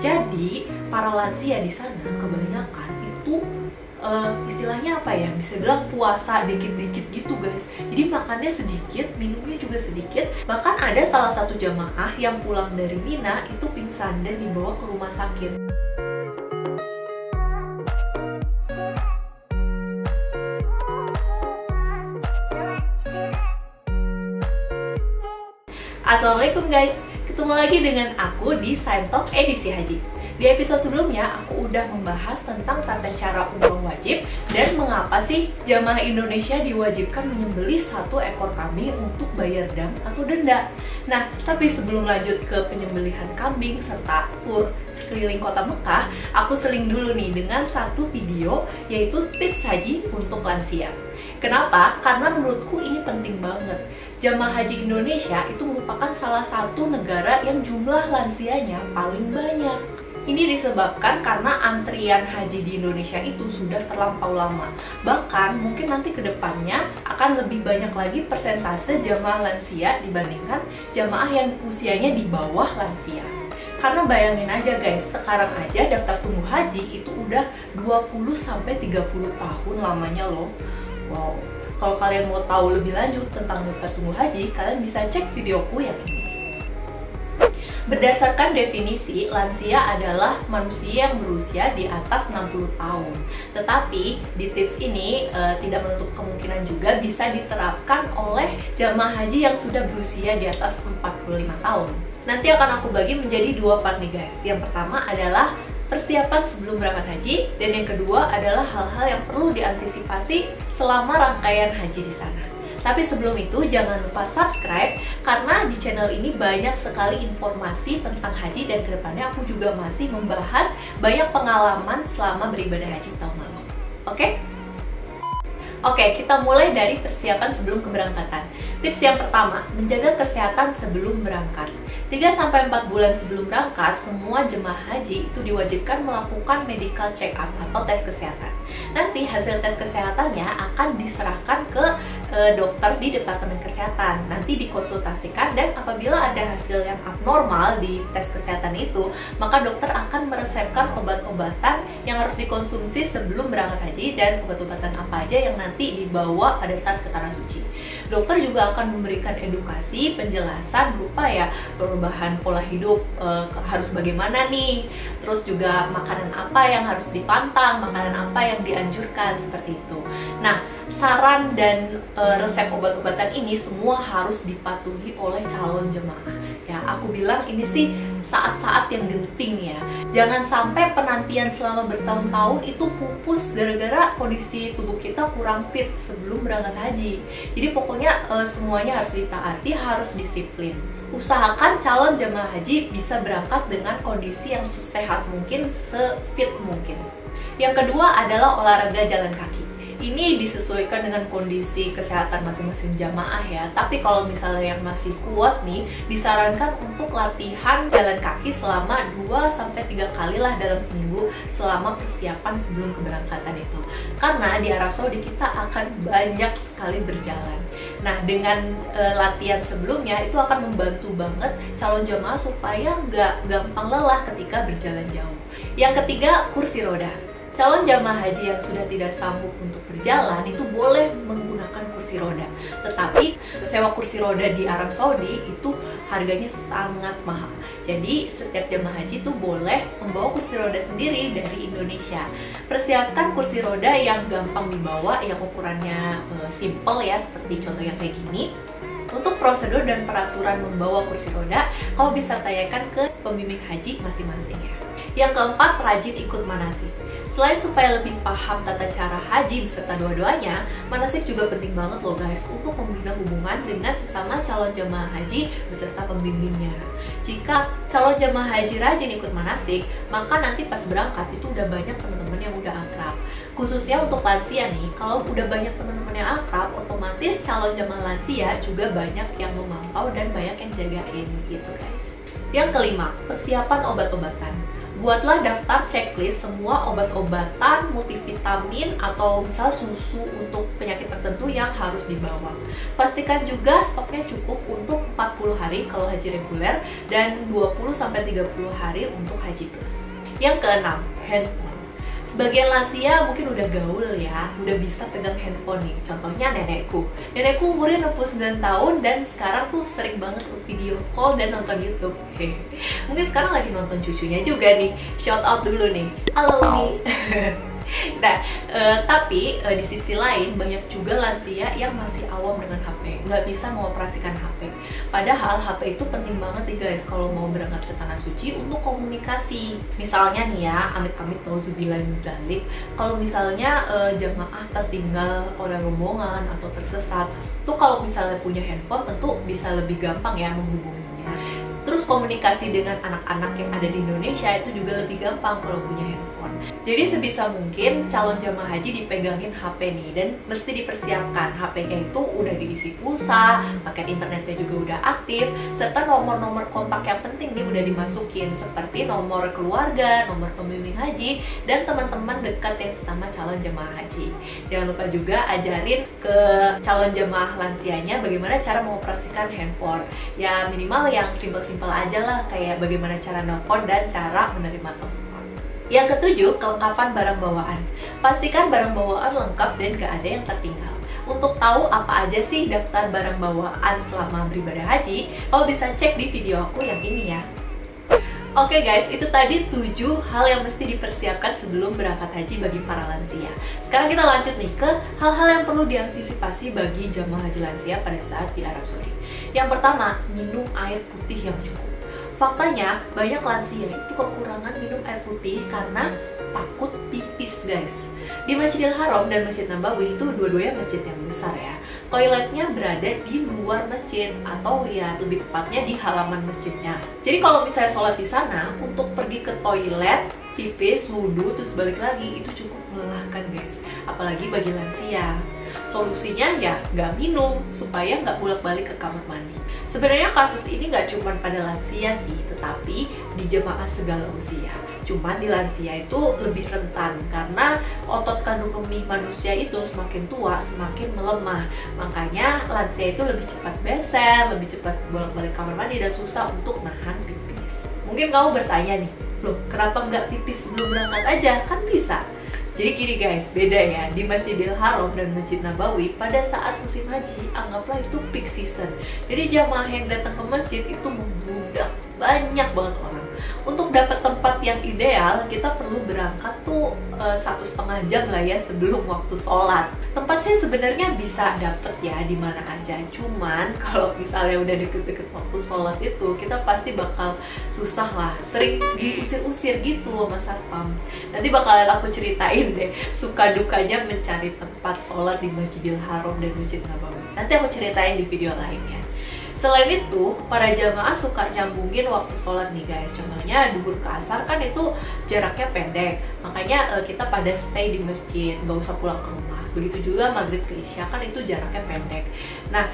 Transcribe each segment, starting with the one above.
Jadi para lansia di sana kebanyakan itu istilahnya apa ya, bisa bilang puasa dikit-dikit gitu guys. Jadi makannya sedikit, minumnya juga sedikit. Bahkan ada salah satu jamaah yang pulang dari Mina itu pingsan dan dibawa ke rumah sakit. Assalamualaikum guys, ketemu lagi dengan aku di Science Talk edisi Haji. Di episode sebelumnya, aku udah membahas tentang tata cara umroh wajib dan mengapa sih jamaah Indonesia diwajibkan menyembelih satu ekor kambing untuk bayar dam atau denda. Nah, tapi sebelum lanjut ke penyembelihan kambing serta tur sekeliling kota Mekah, aku seling dulu nih dengan satu video yaitu tips haji untuk lansia. Kenapa? Karena menurutku ini penting banget. Jamaah haji Indonesia itu merupakan salah satu negara yang jumlah lansianya paling banyak. Ini disebabkan karena antrian haji di Indonesia itu sudah terlampau lama. Bahkan mungkin nanti ke depannya akan lebih banyak lagi persentase jamaah lansia dibandingkan jamaah yang usianya di bawah lansia. Karena bayangin aja guys, sekarang aja daftar tunggu haji itu udah 20-30 tahun lamanya loh. Wow, kalau kalian mau tahu lebih lanjut tentang daftar tunggu haji, kalian bisa cek videoku yang ini. Berdasarkan definisi, lansia adalah manusia yang berusia di atas 60 tahun. Tetapi di tips ini tidak menutup kemungkinan juga bisa diterapkan oleh jamaah haji yang sudah berusia di atas 45 tahun. Nanti akan aku bagi menjadi dua part nih guys. Yang pertama adalah persiapan sebelum berangkat haji, dan yang kedua adalah hal-hal yang perlu diantisipasi selama rangkaian haji di sana. Tapi sebelum itu jangan lupa subscribe karena di channel ini banyak sekali informasi tentang haji dan kedepannya aku juga masih membahas banyak pengalaman selama beribadah haji tahun lalu. Oke, kita mulai dari persiapan sebelum keberangkatan. Tips yang pertama, menjaga kesehatan sebelum berangkat. 3-4 bulan sebelum berangkat, semua jemaah haji itu diwajibkan melakukan medical check up atau tes kesehatan. Nanti hasil tes kesehatannya akan diserahkan ke dokter di Departemen Kesehatan. Nanti dikonsultasikan dan apabila ada hasil yang abnormal di tes kesehatan itu, maka dokter akan meresepkan obat-obatan yang harus dikonsumsi sebelum berangkat haji dan obat-obatan apa aja yang nanti dibawa pada saat ke Tanah Suci. Dokter juga akan memberikan edukasi, penjelasan berupa ya perubahan pola hidup harus bagaimana nih, terus juga makanan apa yang harus dipantang, makanan apa yang dianjurkan, seperti itu. Nah, saran dan resep obat-obatan ini semua harus dipatuhi oleh calon jemaah. Ya, aku bilang ini sih saat-saat yang genting ya. Jangan sampai penantian selama bertahun-tahun itu pupus gara-gara kondisi tubuh kita kurang fit sebelum berangkat haji. Jadi pokoknya semuanya harus ditaati, harus disiplin. Usahakan calon jemaah haji bisa berangkat dengan kondisi yang sesehat mungkin, sefit mungkin. Yang kedua adalah olahraga jalan kaki. Ini disesuaikan dengan kondisi kesehatan masing-masing jamaah ya. Tapi kalau misalnya yang masih kuat nih, disarankan untuk latihan jalan kaki selama 2-3 kali lah dalam seminggu selama persiapan sebelum keberangkatan itu. Karena di Arab Saudi kita akan banyak sekali berjalan. Nah, dengan latihan sebelumnya itu akan membantu banget calon jamaah supaya nggak gampang lelah ketika berjalan jauh. Yang ketiga, kursi roda. Calon jamaah haji yang sudah tidak sanggup untuk berjalan itu boleh menggunakan kursi roda. Tetapi sewa kursi roda di Arab Saudi itu harganya sangat mahal. Jadi setiap jamaah haji itu boleh membawa kursi roda sendiri dari Indonesia. Persiapkan kursi roda yang gampang dibawa, yang ukurannya simple ya, seperti contoh yang kayak gini. Untuk prosedur dan peraturan membawa kursi roda, kau bisa tanyakan ke pembimbing haji masing-masing ya. Yang keempat, rajin ikut manasik. Selain supaya lebih paham tata cara haji beserta doa-doanya, manasik juga penting banget loh guys untuk membina hubungan dengan sesama calon jemaah haji beserta pembimbingnya. Jika calon jemaah haji rajin ikut manasik, maka nanti pas berangkat itu udah banyak teman-teman yang udah akrab. Khususnya untuk lansia nih, kalau udah banyak teman-teman yang akrab, otomatis calon jemaah lansia juga banyak yang memantau dan banyak yang jagain gitu guys. Yang kelima, persiapan obat-obatan. Buatlah daftar checklist semua obat-obatan, multivitamin, atau misal susu untuk penyakit tertentu yang harus dibawa. Pastikan juga stoknya cukup untuk 40 hari kalau haji reguler dan 20-30 hari untuk haji plus. Yang keenam, handphone. Sebagian lansia mungkin udah gaul ya, udah bisa pegang handphone nih. Contohnya nenekku. Nenekku umurnya 69 tahun dan sekarang tuh sering banget video call dan nonton YouTube. Mungkin sekarang lagi nonton cucunya juga nih. Shout out dulu nih. Halo Mi. Nah, tapi di sisi lain banyak juga lansia yang masih awam dengan HP, nggak bisa mengoperasikan HP. Padahal HP itu penting banget nih guys kalau mau berangkat ke Tanah Suci untuk komunikasi. Misalnya nih ya, amit-amit nauzubillah min dzalik, kalau misalnya jamaah tertinggal oleh rombongan atau tersesat, tuh kalau misalnya punya handphone tentu bisa lebih gampang ya menghubunginya. Terus komunikasi dengan anak-anak yang ada di Indonesia itu juga lebih gampang kalau punya handphone. Jadi sebisa mungkin calon jamaah haji dipegangin HP nih, dan mesti dipersiapkan HP-nya itu udah diisi pulsa, paket internetnya juga udah aktif, serta nomor-nomor kontak yang penting nih udah dimasukin seperti nomor keluarga, nomor pembimbing haji, dan teman-teman dekat yang sesama calon jamaah haji. Jangan lupa juga ajarin ke calon jamaah lansianya bagaimana cara mengoperasikan handphone. Ya minimal yang simpel-simpel aja lah, kayak bagaimana cara nelfon dan cara menerima telepon. Yang ketujuh, kelengkapan barang bawaan. Pastikan barang bawaan lengkap dan gak ada yang tertinggal. Untuk tahu apa aja sih daftar barang bawaan selama beribadah haji, kamu bisa cek di video aku yang ini ya. Oke guys, itu tadi 7 hal yang mesti dipersiapkan sebelum berangkat haji bagi para lansia. Sekarang kita lanjut nih ke hal-hal yang perlu diantisipasi bagi jamaah haji lansia pada saat di Arab Saudi. Yang pertama, minum air putih yang cukup. Faktanya, banyak lansia itu kekurangan minum air putih karena takut pipis guys. Di Masjidil Haram dan Masjid Nabawi itu dua-duanya masjid yang besar ya. Toiletnya berada di luar masjid atau ya lebih tepatnya di halaman masjidnya. Jadi kalau misalnya sholat di sana, untuk pergi ke toilet, pipis, wudhu, terus balik lagi itu cukup melelahkan guys. Apalagi bagi lansia. Solusinya ya nggak minum supaya nggak bolak-balik ke kamar mandi. Sebenarnya kasus ini nggak cuma pada lansia sih, tetapi di jemaah segala usia. Cuman di lansia itu lebih rentan karena otot kandung kemih manusia itu semakin tua semakin melemah. Makanya lansia itu lebih cepat beser, lebih cepat bolak-balik kamar mandi dan susah untuk nahan pipis. Mungkin kamu bertanya nih, loh kenapa nggak pipis sebelum berangkat aja? Kan bisa. Jadi gini guys, beda ya, di Masjidil Haram dan Masjid Nabawi pada saat musim haji, anggaplah itu peak season. Jadi jamaah yang datang ke masjid itu membludak, banyak banget orang. Untuk dapat tempat yang ideal, kita perlu berangkat tuh 1,5 jam lah ya sebelum waktu sholat. Tempat sih sebenarnya bisa dapet ya di mana aja. Cuman kalau misalnya udah deket-deket waktu sholat itu, kita pasti bakal susah lah. Sering diusir-usir gitu sama satpam. Nanti bakalan aku ceritain deh suka dukanya mencari tempat sholat di Masjidil Haram dan Masjid Nabawi. Nanti aku ceritain di video lainnya. Selain itu, para jamaah suka nyambungin waktu sholat nih guys. Contohnya duhur ke asar kan itu jaraknya pendek, makanya kita pada stay di masjid, nggak usah pulang ke rumah. Begitu juga maghrib ke isya kan itu jaraknya pendek. Nah,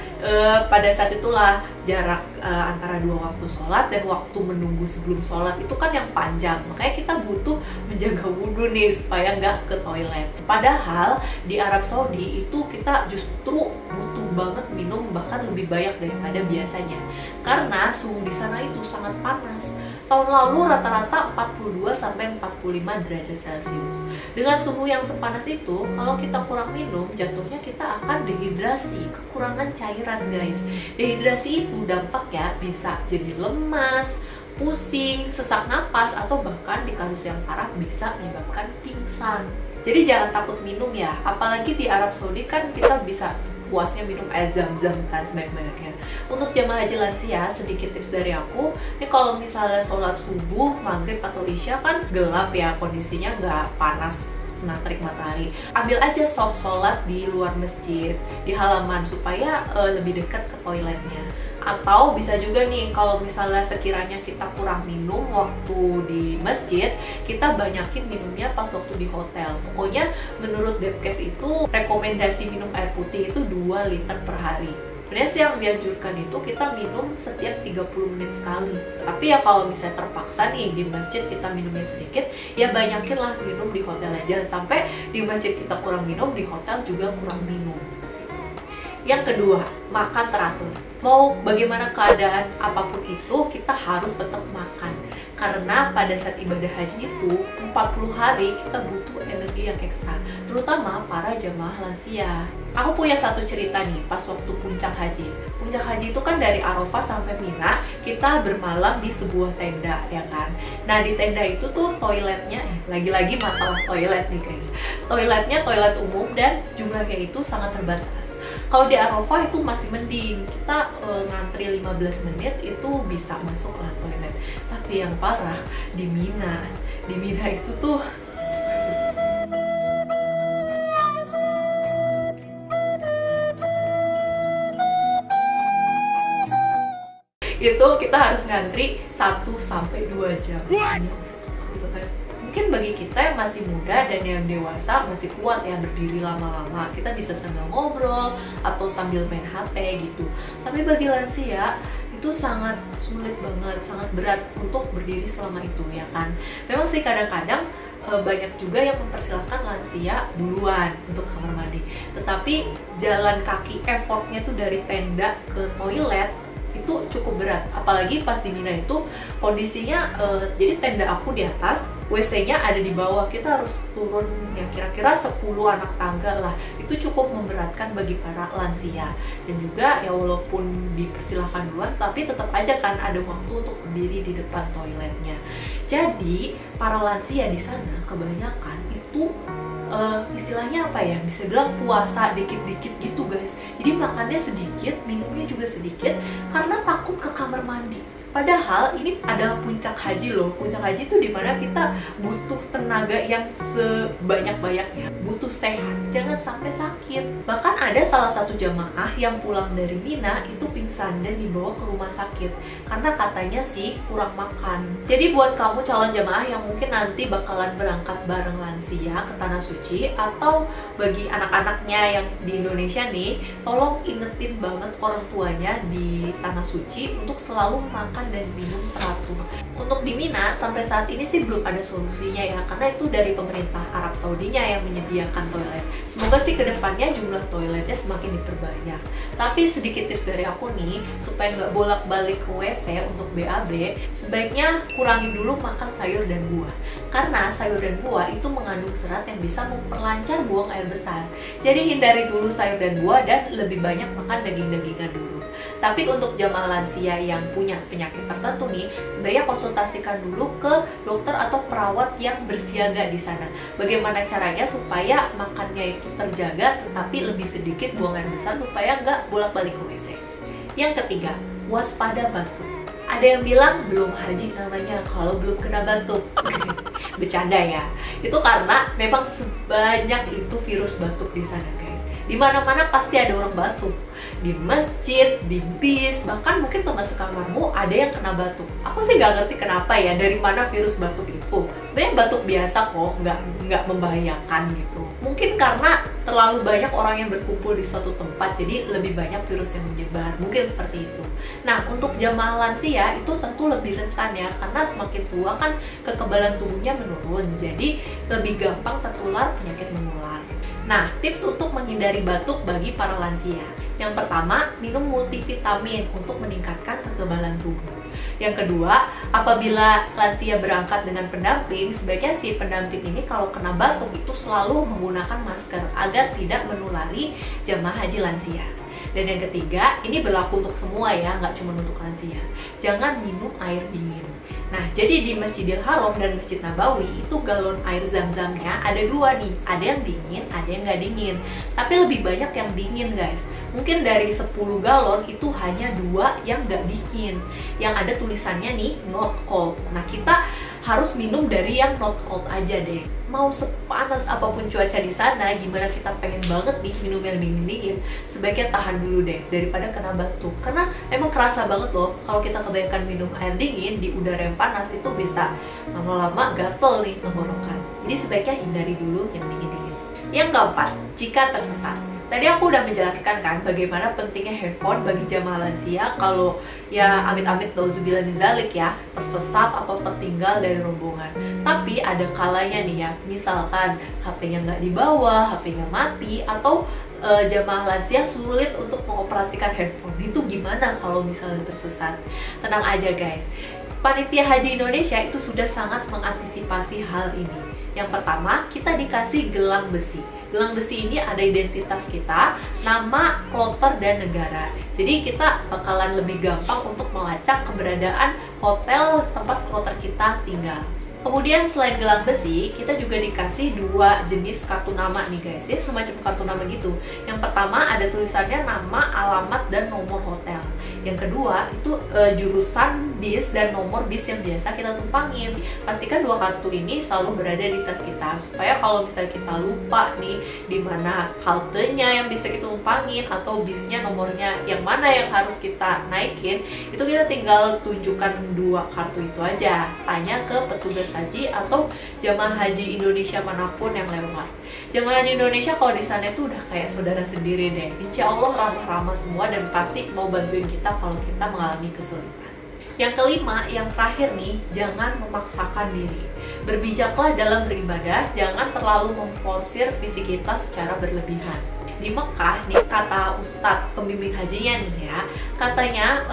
pada saat itulah jarak antara dua waktu sholat dan waktu menunggu sebelum sholat itu kan yang panjang. Makanya kita butuh menjaga wudhu nih supaya nggak ke toilet. Padahal di Arab Saudi itu kita justru butuh banget minum bahkan lebih banyak daripada biasanya. Karena suhu di sana itu sangat panas. Tahun lalu rata-rata 42-45 derajat Celcius. Dengan suhu yang sepanas itu, kalau kita kurang minum, jatuhnya kita akan dehidrasi, kekurangan cairan guys. Dehidrasi itu dampaknya bisa jadi lemas, pusing, sesak napas, atau bahkan di kasus yang parah bisa menyebabkan pingsan. Jadi jangan takut minum ya, apalagi di Arab Saudi kan kita bisa puasnya minum air zam-zam kan sebanyak-banyaknya. Untuk jamaah haji lansia, sedikit tips dari aku, ini kalau misalnya sholat subuh, maghrib atau isya kan gelap ya, kondisinya nggak panas terik matahari. Ambil aja soft sholat di luar masjid, di halaman supaya lebih dekat ke toiletnya. Atau bisa juga nih kalau misalnya sekiranya kita kurang minum waktu di masjid, kita banyakin minumnya pas waktu di hotel. Pokoknya menurut Depkes itu rekomendasi minum air putih itu 2 liter per hari. Sebenarnya sih yang dianjurkan itu kita minum setiap 30 menit sekali. Tapi ya kalau misalnya terpaksa nih di masjid kita minumnya sedikit, ya banyakin lah minum di hotel aja. Sampai di masjid kita kurang minum, di hotel juga kurang minum. Yang kedua, makan teratur. Mau bagaimana keadaan apapun itu, kita harus tetap makan. Karena pada saat ibadah haji itu, 40 hari kita butuh energi yang ekstra, terutama para jamaah lansia. Aku punya satu cerita nih, pas waktu puncak haji. Puncak haji itu kan dari Arafah sampai Mina, kita bermalam di sebuah tenda, ya kan? Nah, di tenda itu tuh toiletnya, lagi-lagi masalah toilet nih guys. Toiletnya toilet umum dan jumlahnya itu sangat terbatas. Kalau di Arafah itu masih mending, kita ngantri 15 menit itu bisa masuk lah toilet. Tapi yang parah di Mina itu tuh itu kita harus ngantri 1-2 jam. Mungkin bagi kita yang masih muda dan yang dewasa masih kuat ya berdiri lama-lama, kita bisa sambil ngobrol atau sambil main HP gitu. Tapi bagi lansia itu sangat sulit banget, sangat berat untuk berdiri selama itu, ya kan. Memang sih kadang-kadang banyak juga yang mempersilahkan lansia duluan untuk kamar mandi, tetapi jalan kaki effortnya tuh dari tenda ke toilet itu cukup berat. Apalagi pas di Mina itu kondisinya jadi tenda aku di atas, WC-nya ada di bawah, kita harus turun ya kira-kira 10 anak tangga lah. Itu cukup memberatkan bagi para lansia. Dan juga ya walaupun dipersilahkan duluan, tapi tetap aja kan ada waktu untuk berdiri di depan toiletnya. Jadi para lansia di sana kebanyakan itu istilahnya apa ya, bisa bilang puasa dikit-dikit gitu guys. Jadi makannya sedikit, minumnya juga sedikit karena takut ke kamar mandi. Padahal ini adalah puncak haji loh. Puncak haji itu dimana kita butuh tenaga yang sebanyak-banyaknya, butuh sehat, jangan sampai sakit. Bahkan ada salah satu jamaah yang pulang dari Mina itu pingsan dan dibawa ke rumah sakit karena katanya sih kurang makan. Jadi buat kamu calon jamaah yang mungkin nanti bakalan berangkat bareng lansia ke Tanah Suci, atau bagi anak-anaknya yang di Indonesia nih, tolong ingetin banget orang tuanya di Tanah Suci untuk selalu makan dan minum teratur. Untuk di Mina sampai saat ini sih belum ada solusinya ya, karena itu dari pemerintah Arab Saudinya yang menyediakan toilet. Semoga sih kedepannya jumlah toiletnya semakin diperbanyak. Tapi sedikit tips dari aku nih, supaya nggak bolak-balik ke WC untuk BAB, sebaiknya kurangin dulu makan sayur dan buah. Karena sayur dan buah itu mengandung serat yang bisa memperlancar buang air besar. Jadi hindari dulu sayur dan buah dan lebih banyak makan daging-dagingan dulu. Tapi untuk jamaah lansia yang punya penyakit tertentu nih, sebaiknya konsultasikan dulu ke dokter atau perawat yang bersiaga di sana. Bagaimana caranya supaya makannya itu terjaga, tetapi lebih sedikit buang air besar supaya nggak bolak-balik ke WC. Yang ketiga, waspada batuk. Ada yang bilang belum haji namanya kalau belum kena batuk. Bercanda ya. Itu karena memang sebanyak itu virus batuk di sana guys. Di mana-mana pasti ada orang batuk. Di masjid, di bis, bahkan mungkin teman sekamarmu ada yang kena batuk. Aku sih nggak ngerti kenapa ya, dari mana virus batuk itu. Sebenarnya batuk biasa kok, nggak membahayakan gitu. Mungkin karena terlalu banyak orang yang berkumpul di suatu tempat, jadi lebih banyak virus yang menyebar. Mungkin seperti itu. Nah, untuk jamaah lansia itu tentu lebih rentan ya, karena semakin tua kan kekebalan tubuhnya menurun, jadi lebih gampang tertular penyakit menular. Nah, tips untuk menghindari batuk bagi para lansia. Yang pertama, minum multivitamin untuk meningkatkan kekebalan tubuh. Yang kedua, apabila lansia berangkat dengan pendamping, sebaiknya si pendamping ini kalau kena batuk itu selalu menggunakan masker agar tidak menulari jamaah haji lansia. Dan yang ketiga, ini berlaku untuk semua ya, nggak cuma untuk lansia. Jangan minum air dingin. Nah, jadi di Masjidil Haram dan Masjid Nabawi itu galon air zam-zamnya ada dua nih, ada yang dingin, ada yang nggak dingin. Tapi lebih banyak yang dingin guys. Mungkin dari 10 galon itu hanya 2 yang nggak dingin, yang ada tulisannya nih not cold. Nah, kita harus minum dari yang not cold aja deh. Mau sepanas apapun cuaca di sana, gimana kita pengen banget nih minum yang dingin-dingin, sebaiknya tahan dulu deh daripada kena batuk. Karena emang kerasa banget loh kalau kita kebanyakan minum air dingin di udara yang panas itu bisa lama-lama gatel nih tenggorokan. Jadi sebaiknya hindari dulu yang dingin-dingin. Yang keempat, jika tersesat. Tadi aku udah menjelaskan kan bagaimana pentingnya handphone bagi jamaah lansia kalau ya amit-amit nauzubillah min dzalik ya, tersesat atau tertinggal dari rombongan. Tapi ada kalanya nih ya, misalkan HP-nya nggak dibawa, HP-nya mati, atau jamaah lansia sulit untuk mengoperasikan handphone. Itu gimana kalau misalnya tersesat? Tenang aja guys, Panitia Haji Indonesia itu sudah sangat mengantisipasi hal ini. Yang pertama, kita dikasih gelang besi. Gelang besi ini ada identitas kita, nama, kloter, dan negara. Jadi kita bakalan lebih gampang untuk melacak keberadaan hotel tempat kloter kita tinggal. Kemudian selain gelang besi, kita juga dikasih 2 jenis kartu nama nih guys, ya semacam kartu nama gitu. Yang pertama ada tulisannya nama, alamat, dan nomor hotel. Yang kedua itu jurusan bis dan nomor bis yang biasa kita tumpangin. Pastikan 2 kartu ini selalu berada di tas kita, supaya kalau misalnya kita lupa nih di mana haltenya yang bisa kita tumpangin atau bisnya nomornya yang mana yang harus kita naikin, itu kita tinggal tunjukkan 2 kartu itu aja. Tanya ke petugas haji atau jamaah haji Indonesia manapun yang lewat. Jamaah haji Indonesia kalau di sana itu udah kayak saudara sendiri deh. Insya Allah ramah-ramah semua dan pasti mau bantuin kita kalau kita mengalami kesulitan. Yang kelima, yang terakhir nih, jangan memaksakan diri. Berbijaklah dalam beribadah, jangan terlalu memforsir visi kita secara berlebihan. Di Mekah nih, kata Ustadz pembimbing hajinya nih ya, katanya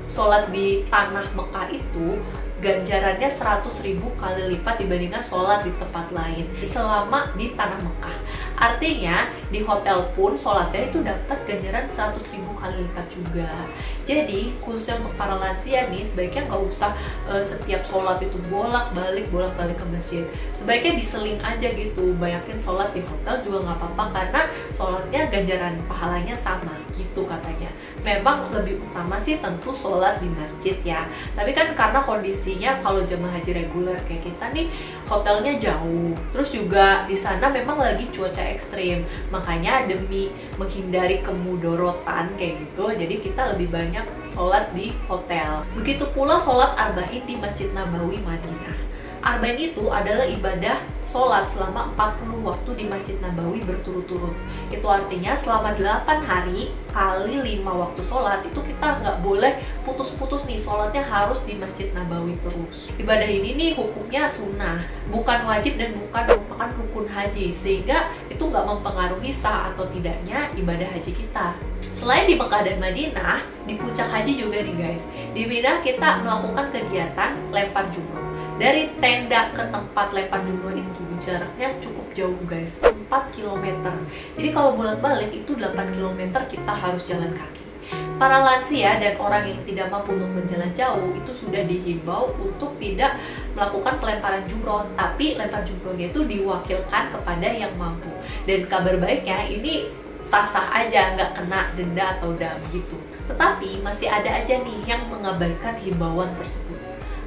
sholat di tanah Mekah itu ganjarannya 100.000 kali lipat dibandingkan sholat di tempat lain selama di tanah Mekah. Artinya di hotel pun sholatnya itu dapat ganjaran 100.000 kali lipat juga. Jadi khususnya untuk para lansia nih, sebaiknya nggak usah setiap sholat itu bolak-balik ke masjid. Sebaiknya diseling aja gitu, banyakin sholat di hotel juga nggak apa-apa karena sholatnya ganjaran pahalanya sama gitu katanya. Memang lebih utama sih tentu sholat di masjid ya. Tapi kan karena kondisinya kalau jemaah haji reguler kayak kita nih, hotelnya jauh, terus juga di sana memang lagi cuaca ekstrim, makanya demi menghindari kemudorotan kayak gitu, jadi kita lebih banyak sholat di hotel. Begitu pula sholat arba'in di Masjid Nabawi Madinah. Arba'in itu adalah ibadah sholat selama 40 waktu di Masjid Nabawi berturut-turut. Itu artinya selama 8 hari kali 5 waktu sholat itu kita nggak boleh putus-putus nih, sholatnya harus di Masjid Nabawi terus. Ibadah ini nih hukumnya sunnah, bukan wajib dan bukan merupakan rukun haji, sehingga itu nggak mempengaruhi sah atau tidaknya ibadah haji kita. Selain di Mekah dan Madinah, di puncak haji juga nih guys, di Mina kita melakukan kegiatan lempar jumroh. Dari tenda ke tempat lempar jumroh itu jaraknya cukup jauh guys, 4 km. Jadi kalau bolak-balik itu 8 km kita harus jalan kaki. Para lansia dan orang yang tidak mampu untuk berjalan jauh itu sudah dihimbau untuk tidak melakukan pelemparan jumroh, tapi lempar jumrohnya itu diwakilkan kepada yang mampu. Dan kabar baiknya ini sah-sah aja, nggak kena denda atau dam gitu. Tetapi masih ada aja nih yang mengabaikan himbauan tersebut.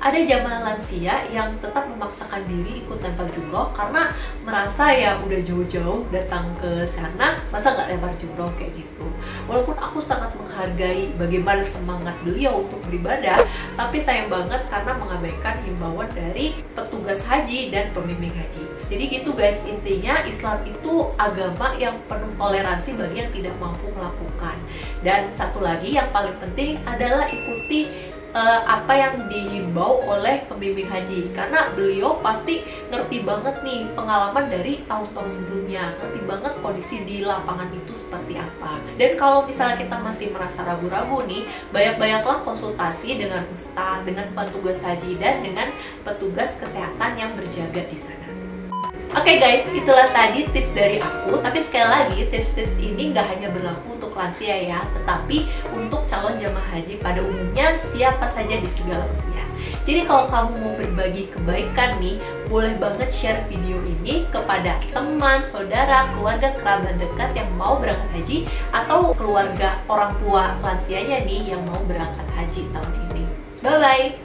Ada jamaah lansia yang tetap memaksakan diri ikut lempar jumroh karena merasa ya udah jauh-jauh datang ke sana, masa nggak lempar jumroh kayak gitu. Walaupun aku sangat menghargai bagaimana semangat beliau untuk beribadah, tapi sayang banget karena mengabaikan himbauan dari petugas haji dan pembimbing haji. Jadi gitu guys, intinya Islam itu agama yang penuh toleransi bagi yang tidak mampu melakukan. Dan satu lagi yang paling penting adalah ikuti apa yang dihimbau oleh pembimbing haji, karena beliau pasti ngerti banget nih pengalaman dari tahun-tahun sebelumnya, ngerti banget kondisi di lapangan itu seperti apa. Dan kalau misalnya kita masih merasa ragu-ragu nih, banyak-banyaklah konsultasi dengan ustadz, dengan petugas haji, dan dengan petugas kesehatan yang berjaga di sana. Oke guys, itulah tadi tips dari aku. Tapi sekali lagi, tips-tips ini nggak hanya berlaku untuk lansia ya, tetapi untuk calon jamaah haji pada umumnya, siapa saja di segala usia. Jadi kalau kamu mau berbagi kebaikan nih, boleh banget share video ini kepada teman, saudara, keluarga, kerabat dekat yang mau berangkat haji, atau keluarga orang tua lansianya nih yang mau berangkat haji tahun ini. Bye-bye!